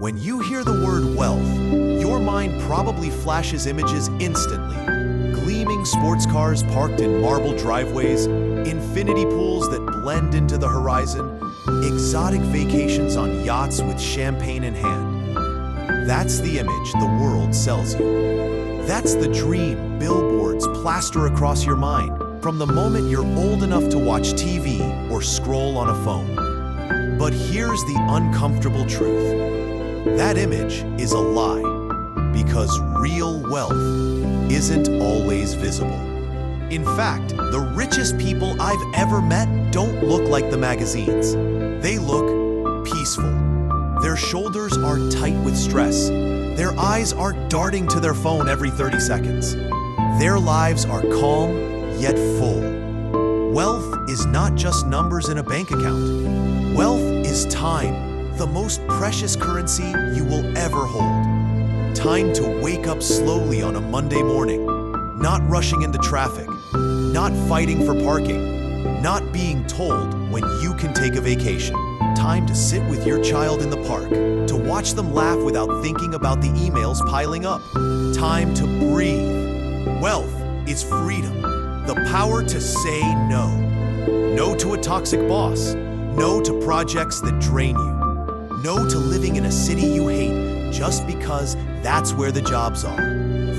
When you hear the word wealth, your mind probably flashes images instantly. Gleaming sports cars parked in marble driveways, infinity pools that blend into the horizon, exotic vacations on yachts with champagne in hand. That's the image the world sells you. That's the dream billboards plaster across your mind from the moment you're old enough to watch TV or scroll on a phone. But here's the uncomfortable truth. That image is a lie, because real wealth isn't always visible. In fact, the richest people I've ever met don't look like the magazines. They look peaceful. Their shoulders are tight with stress. Their eyes aren't darting to their phone every 30 seconds. Their lives are calm, yet full. Wealth is not just numbers in a bank account. Wealth is time. The most precious currency you will ever hold. Time to wake up slowly on a Monday morning, not rushing into traffic, not fighting for parking, not being told when you can take a vacation. Time to sit with your child in the park, to watch them laugh without thinking about the emails piling up. Time to breathe. Wealth is freedom, the power to say no. No to a toxic boss, no to projects that drain you. No to living in a city you hate just because that's where the jobs are.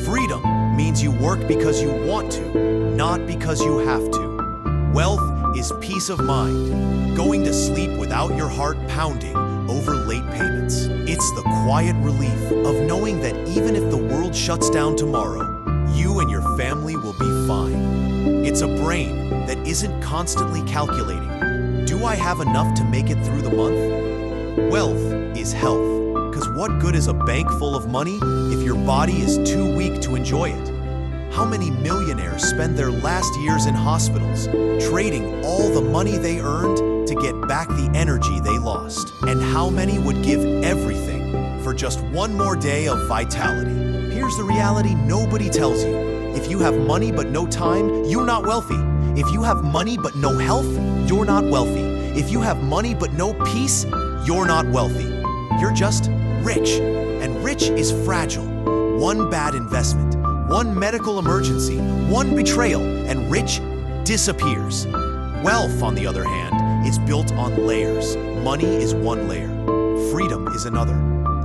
Freedom means you work because you want to, not because you have to. Wealth is peace of mind, going to sleep without your heart pounding over late payments. It's the quiet relief of knowing that even if the world shuts down tomorrow, you and your family will be fine. It's a brain that isn't constantly calculating. Do I have enough to make it through the month? Wealth is health, because what good is a bank full of money if your body is too weak to enjoy it? How many millionaires spend their last years in hospitals, trading all the money they earned to get back the energy they lost? And how many would give everything for just one more day of vitality? Here's the reality nobody tells you. If you have money but no time, you're not wealthy. If you have money but no health, you're not wealthy. If you have money but no peace, you're not wealthy. You're just rich. And rich is fragile. One bad investment, one medical emergency, one betrayal, and rich disappears. Wealth, on the other hand, is built on layers. Money is one layer. Freedom is another.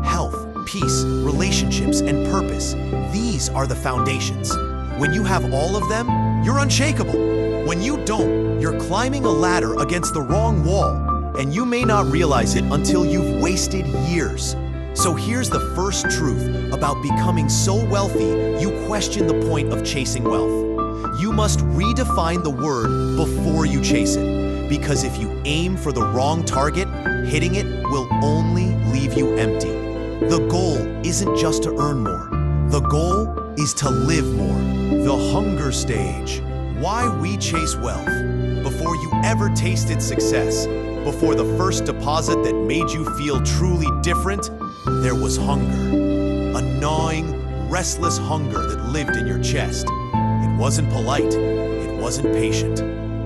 Health, peace, relationships, and purpose. These are the foundations. When you have all of them, you're unshakable. When you don't, you're climbing a ladder against the wrong wall. And you may not realize it until you've wasted years. So here's the first truth about becoming so wealthy, you question the point of chasing wealth. You must redefine the word before you chase it. Because if you aim for the wrong target, hitting it will only leave you empty. The goal isn't just to earn more. The goal is to live more. The hunger stage. Why we chase wealth. Before you ever tasted success, before the first deposit that made you feel truly different, there was hunger. A gnawing, restless hunger that lived in your chest. It wasn't polite. It wasn't patient.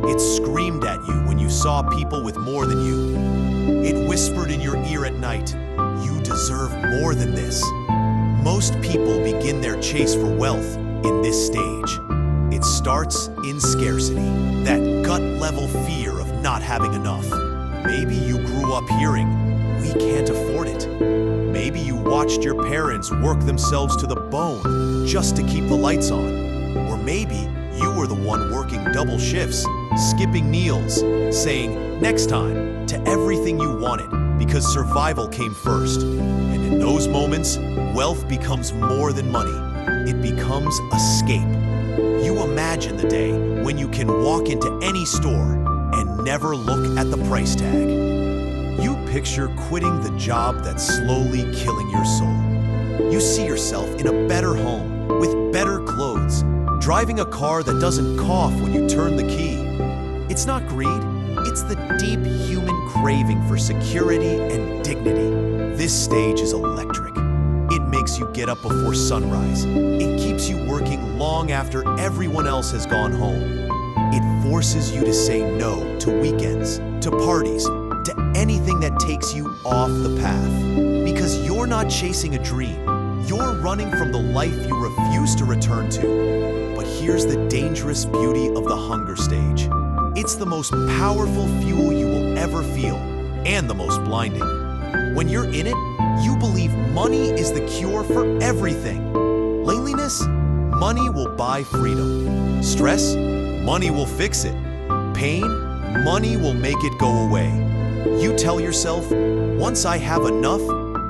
It screamed at you when you saw people with more than you. It whispered in your ear at night, "You deserve more than this." Most people begin their chase for wealth in this stage. It starts in scarcity, that gut-level fear of not having enough. Maybe you grew up hearing, "We can't afford it." Maybe you watched your parents work themselves to the bone just to keep the lights on. Or maybe you were the one working double shifts, skipping meals, saying "next time" to everything you wanted because survival came first. And in those moments, wealth becomes more than money. It becomes escape. You imagine the day when you can walk into any store and never look at the price tag. You picture quitting the job that's slowly killing your soul. You see yourself in a better home, with better clothes, driving a car that doesn't cough when you turn the key. It's not greed, it's the deep human craving for security and dignity. This stage is electric. It makes you get up before sunrise. It keeps you working long after everyone else has gone home. It forces you to say no to weekends, to parties, to anything that takes you off the path. Because you're not chasing a dream. You're running from the life you refuse to return to. But here's the dangerous beauty of the hunger stage. It's the most powerful fuel you will ever feel, and the most blinding. When you're in it, you believe money is the cure for everything. Loneliness? Money will buy freedom. Stress? Money will fix it. Pain? Money will make it go away. You tell yourself, once I have enough,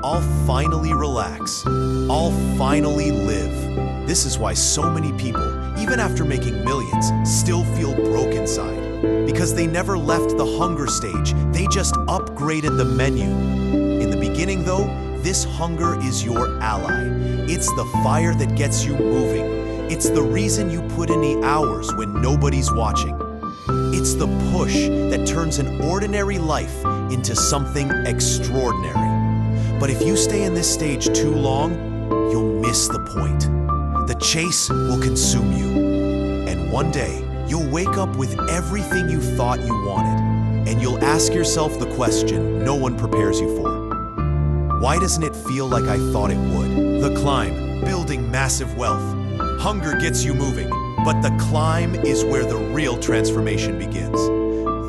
I'll finally relax. I'll finally live. This is why so many people, even after making millions, still feel broke inside. Because they never left the hunger stage, they just upgraded the menu. In the beginning though, this hunger is your ally. It's the fire that gets you moving. It's the reason you put in the hours when nobody's watching. It's the push that turns an ordinary life into something extraordinary. But if you stay in this stage too long, you'll miss the point. The chase will consume you. And one day, you'll wake up with everything you thought you wanted. And you'll ask yourself the question no one prepares you for. Why doesn't it feel like I thought it would? The climb, building massive wealth. Hunger gets you moving, but the climb is where the real transformation begins.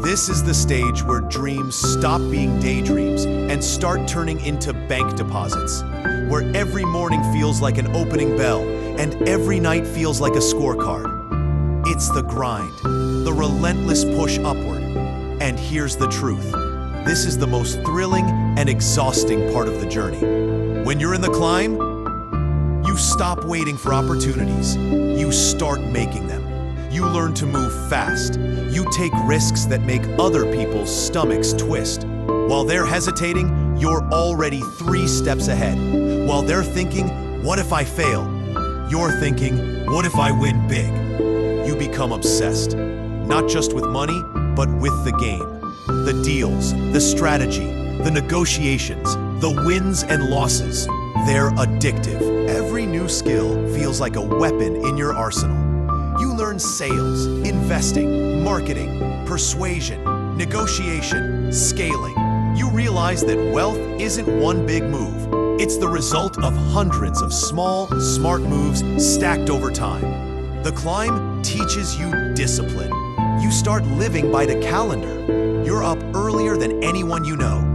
This is the stage where dreams stop being daydreams and start turning into bank deposits, where every morning feels like an opening bell and every night feels like a scorecard. It's the grind, the relentless push upward. And here's the truth. This is the most thrilling and exhausting part of the journey. When you're in the climb, you stop waiting for opportunities. You start making them. You learn to move fast. You take risks that make other people's stomachs twist. While they're hesitating, you're already 3 steps ahead. While they're thinking, what if I fail? You're thinking, what if I win big? You become obsessed, not just with money, but with the game. The deals, the strategy, the negotiations, the wins and losses. They're addictive. Every new skill feels like a weapon in your arsenal. You learn sales, investing, marketing, persuasion, negotiation, scaling. You realize that wealth isn't one big move. It's the result of hundreds of small, smart moves stacked over time. The climb teaches you discipline. You start living by the calendar. You're up earlier than anyone you know.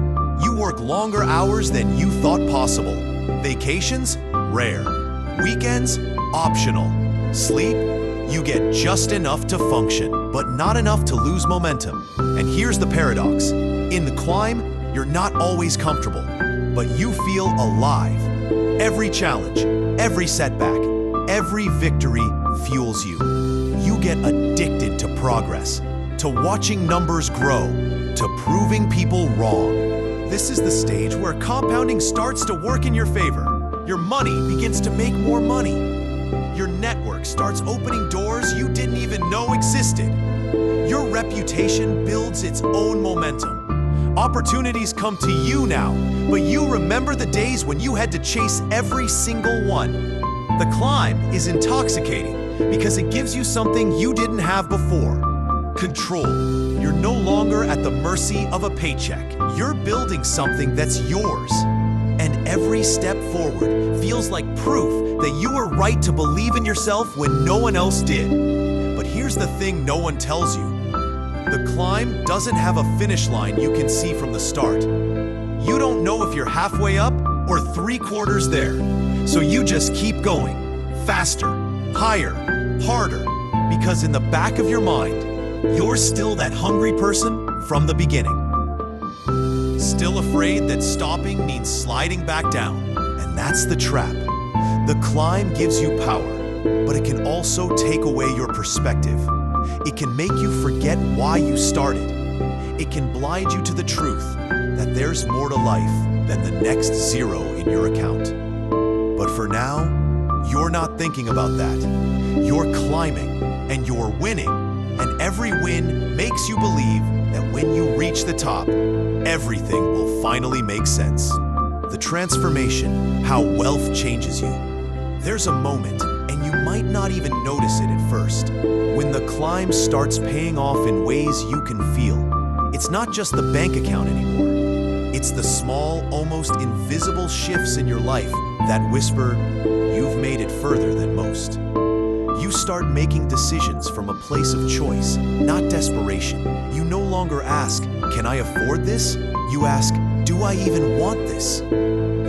You work longer hours than you thought possible. Vacations? Rare. Weekends? Optional. Sleep? You get just enough to function, but not enough to lose momentum. And here's the paradox. In the climb, you're not always comfortable, but you feel alive. Every challenge, every setback, every victory fuels you. You get addicted to progress, to watching numbers grow, to proving people wrong. This is the stage where compounding starts to work in your favor. Your money begins to make more money. Your network starts opening doors you didn't even know existed. Your reputation builds its own momentum. Opportunities come to you now, but you remember the days when you had to chase every single one. The climb is intoxicating because it gives you something you didn't have before. Control. You're no longer at the mercy of a paycheck. You're building something that's yours. And every step forward feels like proof that you were right to believe in yourself when no one else did. But here's the thing no one tells you. The climb doesn't have a finish line you can see from the start. You don't know if you're halfway up or 3/4 there. So you just keep going. Faster, higher, harder. Because in the back of your mind, you're still that hungry person from the beginning. Still afraid that stopping means sliding back down. And that's the trap. The climb gives you power, but it can also take away your perspective. It can make you forget why you started. It can blind you to the truth that there's more to life than the next zero in your account. But for now, you're not thinking about that. You're climbing and you're winning. And every win makes you believe that when you reach the top, everything will finally make sense. The transformation, how wealth changes you. There's a moment, and you might not even notice it at first, when the climb starts paying off in ways you can feel. It's not just the bank account anymore. It's the small, almost invisible shifts in your life that whisper, "You've made it further than most." You start making decisions from a place of choice, not desperation. You no longer ask, "Can I afford this?" You ask, "Do I even want this?"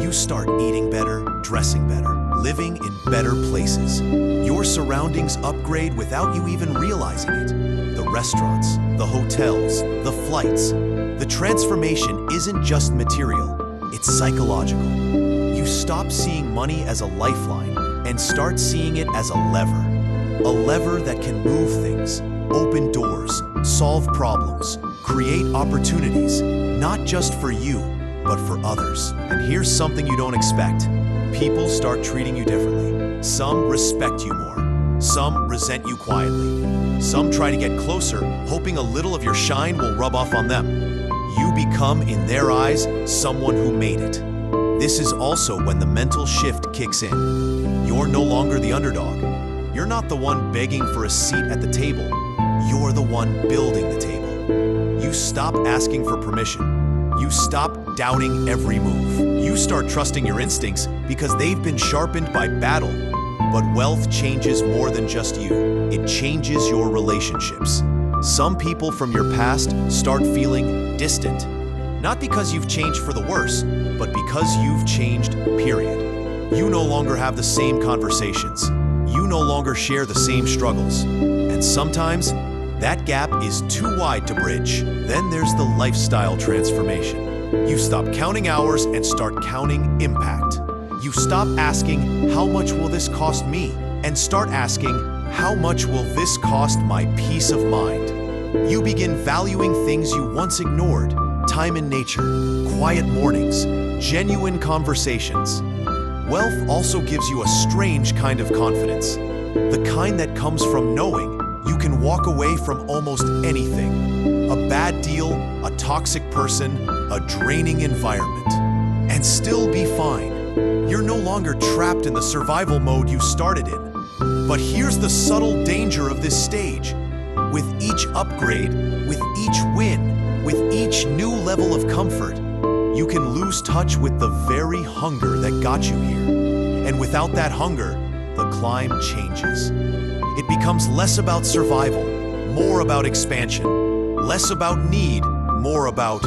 You start eating better, dressing better, living in better places. Your surroundings upgrade without you even realizing it. The restaurants, the hotels, the flights. The transformation isn't just material, it's psychological. You stop seeing money as a lifeline and start seeing it as a lever. A lever that can move things, open doors, solve problems, create opportunities, not just for you, but for others. And here's something you don't expect. People start treating you differently. Some respect you more. Some resent you quietly. Some try to get closer, hoping a little of your shine will rub off on them. You become, in their eyes, someone who made it. This is also when the mental shift kicks in. You're no longer the underdog. You're not the one begging for a seat at the table. You're the one building the table. You stop asking for permission. You stop doubting every move. You start trusting your instincts because they've been sharpened by battle. But wealth changes more than just you. It changes your relationships. Some people from your past start feeling distant. Not because you've changed for the worse, but because you've changed, period. You no longer have the same conversations. You no longer share the same struggles. And sometimes, that gap is too wide to bridge. Then there's the lifestyle transformation. You stop counting hours and start counting impact. You stop asking, "How much will this cost me?" and start asking, "How much will this cost my peace of mind?" You begin valuing things you once ignored: time in nature, quiet mornings, genuine conversations. Wealth also gives you a strange kind of confidence, the kind that comes from knowing you can walk away from almost anything. A bad deal, a toxic person, a draining environment, and still be fine. You're no longer trapped in the survival mode you started in. But here's the subtle danger of this stage. With each upgrade, with each win, with each new level of comfort, you can lose touch with the very hunger that got you here. And without that hunger, the climb changes. It becomes less about survival, more about expansion. Less about need, more about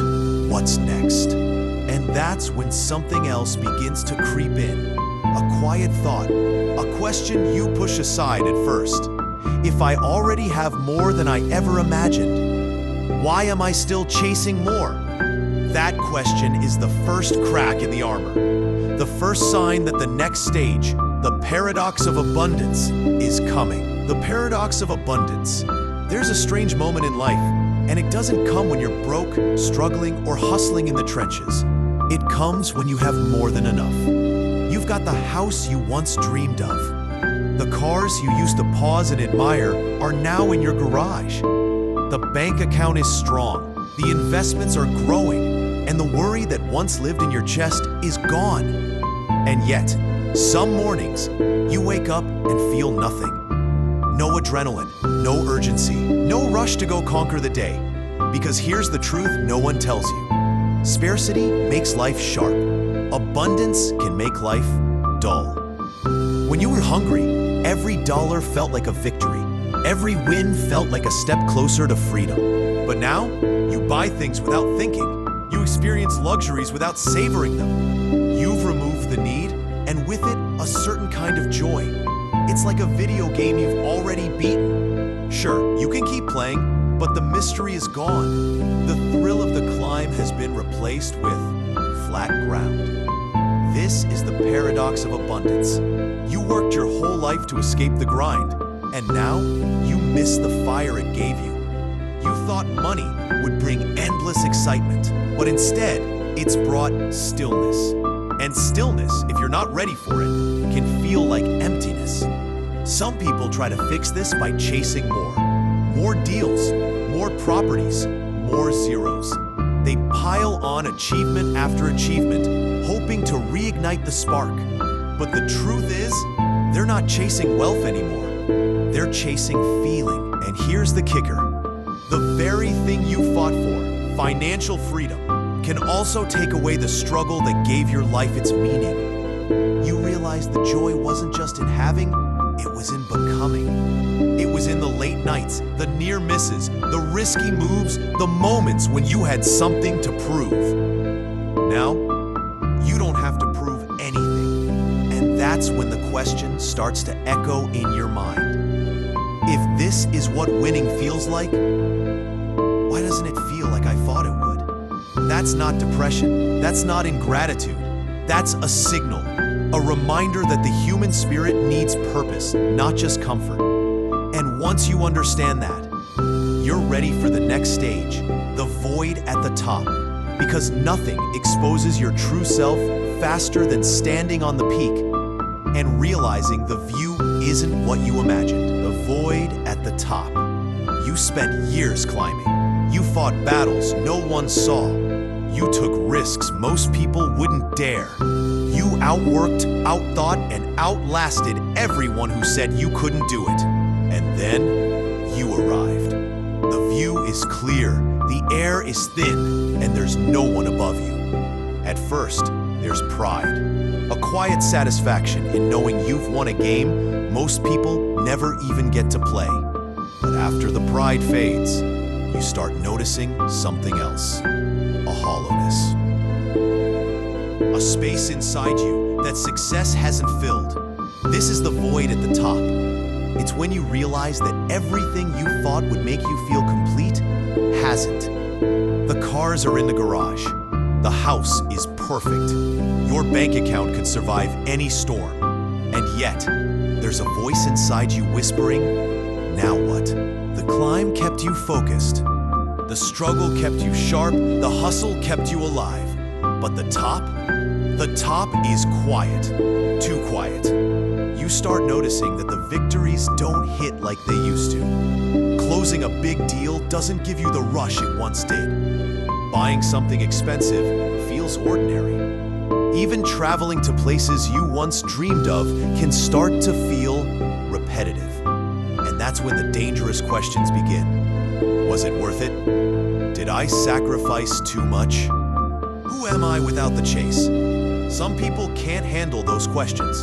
what's next. And that's when something else begins to creep in. A quiet thought, a question you push aside at first. If I already have more than I ever imagined, why am I still chasing more? That question is the first crack in the armor. The first sign that the next stage, the paradox of abundance, is coming. The paradox of abundance. There's a strange moment in life, and it doesn't come when you're broke, struggling, or hustling in the trenches. It comes when you have more than enough. You've got the house you once dreamed of. The cars you used to pause and admire are now in your garage. The bank account is strong, the investments are growing, and the worry that once lived in your chest is gone. And yet, some mornings, you wake up and feel nothing. No adrenaline, no urgency, no rush to go conquer the day. Because here's the truth no one tells you. Scarcity makes life sharp. Abundance can make life dull. When you were hungry, every dollar felt like a victory. Every win felt like a step closer to freedom. But now, you buy things without thinking. You experience luxuries without savoring them. You've removed the need, and with it, a certain kind of joy. It's like a video game you've already beaten. Sure, you can keep playing, but the mystery is gone. The thrill of the climb has been replaced with flat ground. This is the paradox of abundance. You worked your whole life to escape the grind, and now you miss the fire it gave you. You thought money would bring endless excitement, but instead, it's brought stillness. And stillness, if you're not ready for it, can feel like emptiness. Some people try to fix this by chasing more. More deals, more properties, more zeros. They pile on achievement after achievement, hoping to reignite the spark. But the truth is, they're not chasing wealth anymore. They're chasing feeling. And here's the kicker. The very thing you fought for, financial freedom, can also take away the struggle that gave your life its meaning. You realize the joy wasn't just in having, it was in becoming. It was in the late nights, the near misses, the risky moves, the moments when you had something to prove. Now, you don't have to prove anything. And that's when the question starts to echo in your mind. If this is what winning feels like, why doesn't it feel like I thought it would? That's not depression. That's not ingratitude. That's a signal, a reminder that the human spirit needs purpose, not just comfort. And once you understand that, you're ready for the next stage, the void at the top. Because nothing exposes your true self faster than standing on the peak and realizing the view isn't what you imagined. The void at the top. You spent years climbing. You fought battles no one saw. You took risks most people wouldn't dare. You outworked, outthought, and outlasted everyone who said you couldn't do it. And then you arrived. The view is clear, the air is thin, and there's no one above you. At first, there's pride, a quiet satisfaction in knowing you've won a game most people never even get to play. But after the pride fades, you start noticing something else, a hollowness. A space inside you that success hasn't filled. This is the void at the top. It's when you realize that everything you thought would make you feel complete hasn't. The cars are in the garage. The house is perfect. Your bank account could survive any storm. And yet, there's a voice inside you whispering, now what? The climb kept you focused. The struggle kept you sharp. The hustle kept you alive. But the top is quiet. Too quiet. You start noticing that the victories don't hit like they used to. Closing a big deal doesn't give you the rush it once did. Buying something expensive feels ordinary. Even traveling to places you once dreamed of can start to feel repetitive. And that's when the dangerous questions begin. Was it worth it? Did I sacrifice too much? Who am I without the chase? Some people can't handle those questions,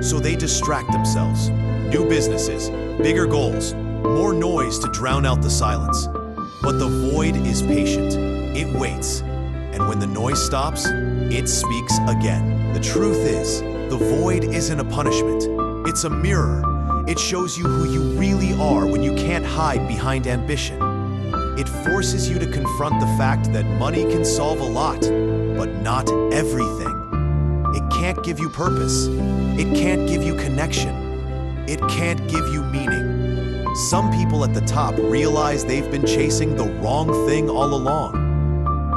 so they distract themselves. New businesses, bigger goals, more noise to drown out the silence. But the void is patient. It waits. And when the noise stops, it speaks again. The truth is, the void isn't a punishment. It's a mirror. It shows you who you really are when you can't hide behind ambition. It forces you to confront the fact that money can solve a lot, but not everything. It can't give you purpose. It can't give you connection. It can't give you meaning. Some people at the top realize they've been chasing the wrong thing all along.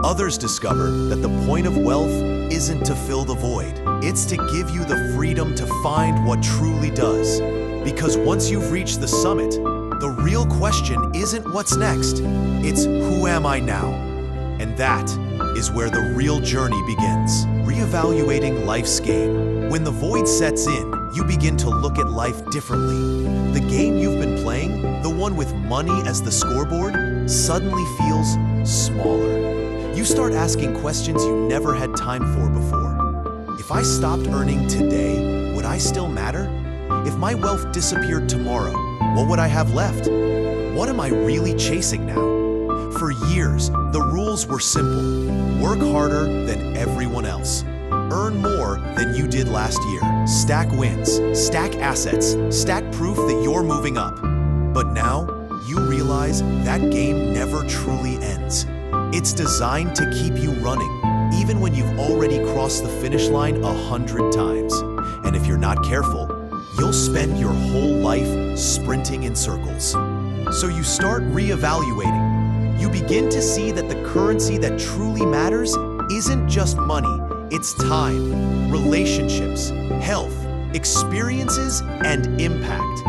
Others discover that the point of wealth isn't to fill the void. It's to give you the freedom to find what truly does. Because once you've reached the summit, the real question isn't what's next. It's who am I now? And that is where the real journey begins. Reevaluating life's game. When the void sets in, you begin to look at life differently. The game you've been playing, the one with money as the scoreboard, suddenly feels smaller. You start asking questions you never had time for before. If I stopped earning today, would I still matter? If my wealth disappeared tomorrow, what would I have left? What am I really chasing now? For years, the rules were simple. Work harder than everyone else. Earn more than you did last year. Stack wins, stack assets, stack proof that you're moving up. But now, you realize that game never truly ends. It's designed to keep you running, even when you've already crossed the finish line 100 times. And if you're not careful, you'll spend your whole life sprinting in circles. So you start reevaluating. You begin to see that the currency that truly matters isn't just money, it's time, relationships, health, experiences, and impact.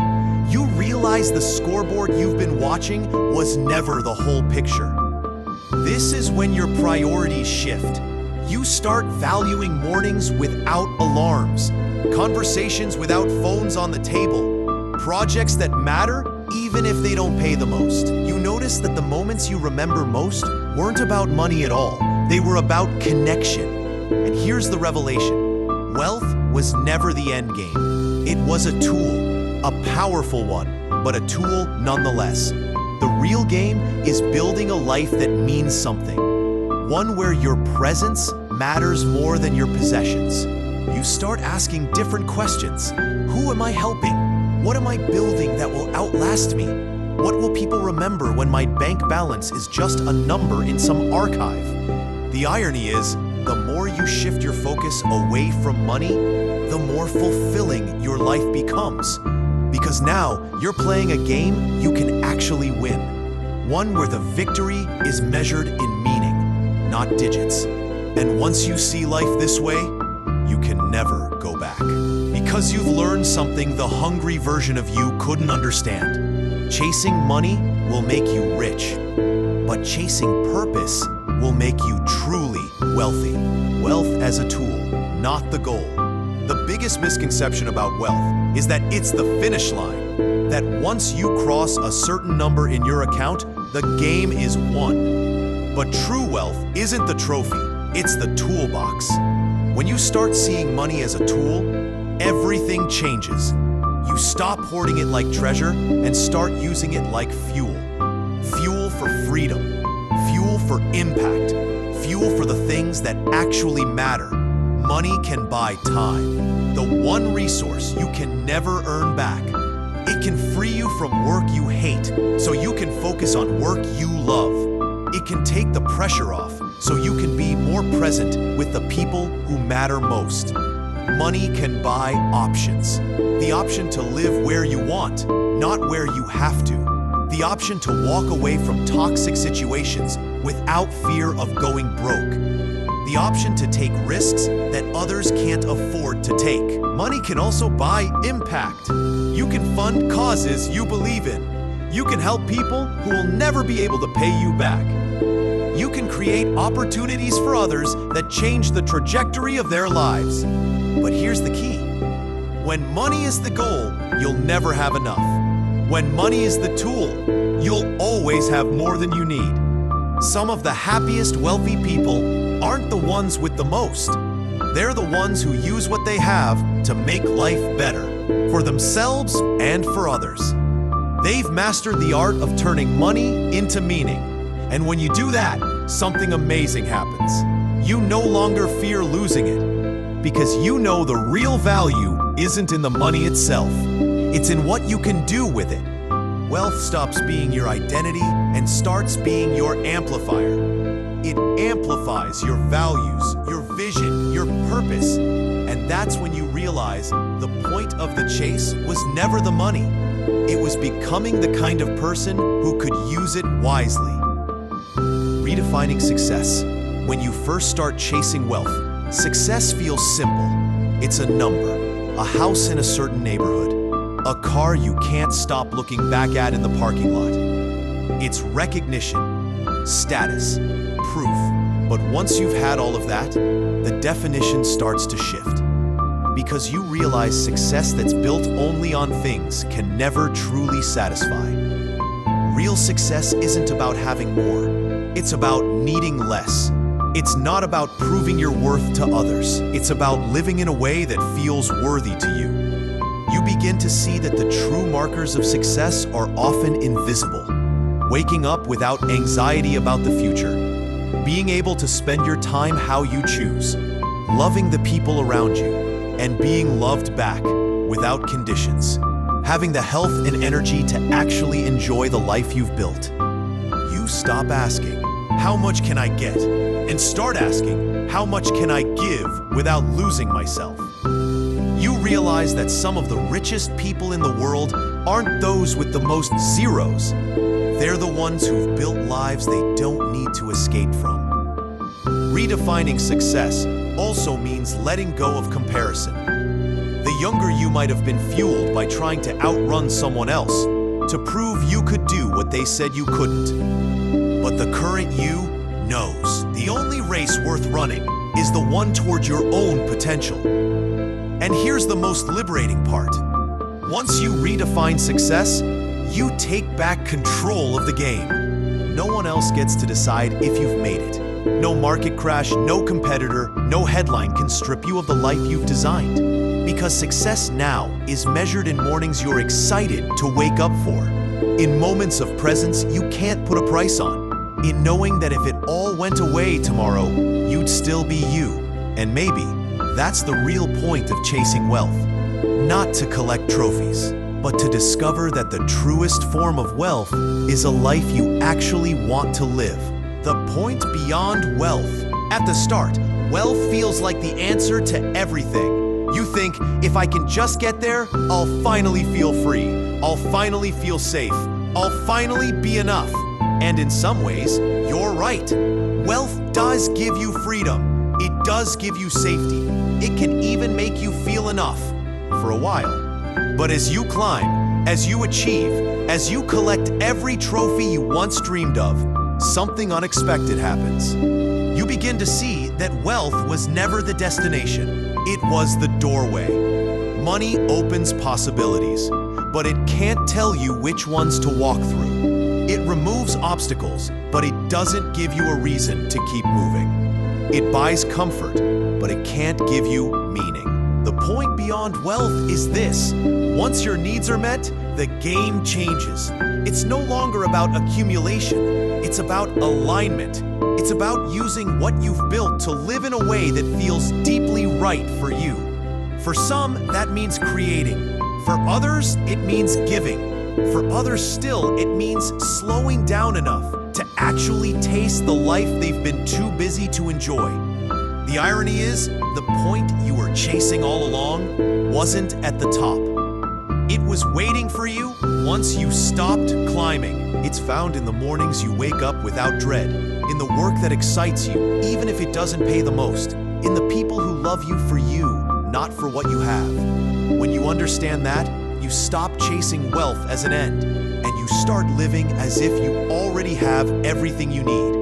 You realize the scoreboard you've been watching was never the whole picture. This is when your priorities shift. You start valuing mornings without alarms, conversations without phones on the table, projects that matter even if they don't pay the most. You notice that the moments you remember most weren't about money at all. They were about connection. And here's the revelation. Wealth was never the end game. It was a tool, a powerful one, but a tool nonetheless. The real game is building a life that means something. One where your presence matters more than your possessions. You start asking different questions. Who am I helping? What am I building that will outlast me? What will people remember when my bank balance is just a number in some archive? The irony is, the more you shift your focus away from money, the more fulfilling your life becomes. Because now you're playing a game you can actually win. One where the victory is measured in meaning, not digits. And once you see life this way, you can never go back. Because you've learned something the hungry version of you couldn't understand. Chasing money will make you rich, but chasing purpose will make you truly wealthy. Wealth as a tool, not the goal. The biggest misconception about wealth is that it's the finish line, that once you cross a certain number in your account, the game is won. But true wealth isn't the trophy, it's the toolbox. When you start seeing money as a tool, everything changes. You stop hoarding it like treasure and start using it like fuel. Fuel for freedom, fuel for impact, fuel for the things that actually matter. Money can buy time, the one resource you can never earn back. It can free you from work you hate so you can focus on work you love. It can take the pressure off so you can be more present with the people who matter most. Money can buy options. The option to live where you want, not where you have to. The option to walk away from toxic situations without fear of going broke. The option to take risks that others can't afford to take. Money can also buy impact. You can fund causes you believe in. You can help people who will never be able to pay you back. You can create opportunities for others that change the trajectory of their lives. But here's the key. When money is the goal, you'll never have enough. When money is the tool, you'll always have more than you need. Some of the happiest, wealthy people aren't the ones with the most. They're the ones who use what they have to make life better, for themselves and for others. They've mastered the art of turning money into meaning. And when you do that, something amazing happens. You no longer fear losing it, because you know the real value isn't in the money itself. It's in what you can do with it. Wealth stops being your identity and starts being your amplifier. It amplifies your values, your vision, your purpose. And that's when you realize the point of the chase was never the money. It was becoming the kind of person who could use it wisely. Redefining success. When you first start chasing wealth, success feels simple. It's a number, a house in a certain neighborhood, a car you can't stop looking back at in the parking lot. It's recognition, status, proof. But once you've had all of that, the definition starts to shift. Because you realize success that's built only on things can never truly satisfy. Real success isn't about having more. It's about needing less. It's not about proving your worth to others. It's about living in a way that feels worthy to you. You begin to see that the true markers of success are often invisible. Waking up without anxiety about the future. Being able to spend your time how you choose. Loving the people around you. And being loved back without conditions. Having the health and energy to actually enjoy the life you've built. You stop asking, how much can I get? And start asking, how much can I give without losing myself? You realize that some of the richest people in the world aren't those with the most zeros. They're the ones who've built lives they don't need to escape from. Redefining success also means letting go of comparison. The younger you might have been fueled by trying to outrun someone else, to prove you could do what they said you couldn't. But the current you knows the only race worth running is the one toward your own potential. And here's the most liberating part. Once you redefine success, you take back control of the game. No one else gets to decide if you've made it. No market crash, no competitor, no headline can strip you of the life you've designed. Because success now is measured in mornings you're excited to wake up for, in moments of presence you can't put a price on, in knowing that if it all went away tomorrow, you'd still be you. And maybe that's the real point of chasing wealth. Not to collect trophies, but to discover that the truest form of wealth is a life you actually want to live. The point beyond wealth. At the start, wealth feels like the answer to everything. You think, if I can just get there, I'll finally feel free. I'll finally feel safe. I'll finally be enough. And in some ways, you're right. Wealth does give you freedom. It does give you safety. It can even make you feel enough for a while. But as you climb, as you achieve, as you collect every trophy you once dreamed of, something unexpected happens. You begin to see that wealth was never the destination. It was the doorway. Money opens possibilities, but it can't tell you which ones to walk through. It removes obstacles, but it doesn't give you a reason to keep moving. It buys comfort, but it can't give you meaning. The point beyond wealth is this: once your needs are met, the game changes. It's no longer about accumulation, it's about alignment. It's about using what you've built to live in a way that feels deeply right for you. For some, that means creating. For others, it means giving. For others still, it means slowing down enough to actually taste the life they've been too busy to enjoy. The irony is, the point you were chasing all along wasn't at the top. It was waiting for you once you stopped climbing. It's found in the mornings you wake up without dread, in the work that excites you, even if it doesn't pay the most, in the people who love you for you, not for what you have. When you understand that, you stop chasing wealth as an end, and you start living as if you already have everything you need.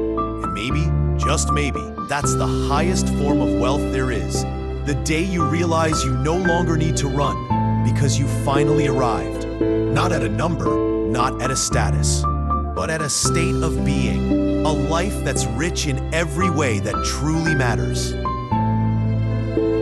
And maybe, just maybe, that's the highest form of wealth there is. The day you realize you no longer need to run because you finally arrived. Not at a number, not at a status, but at a state of being. A life that's rich in every way that truly matters.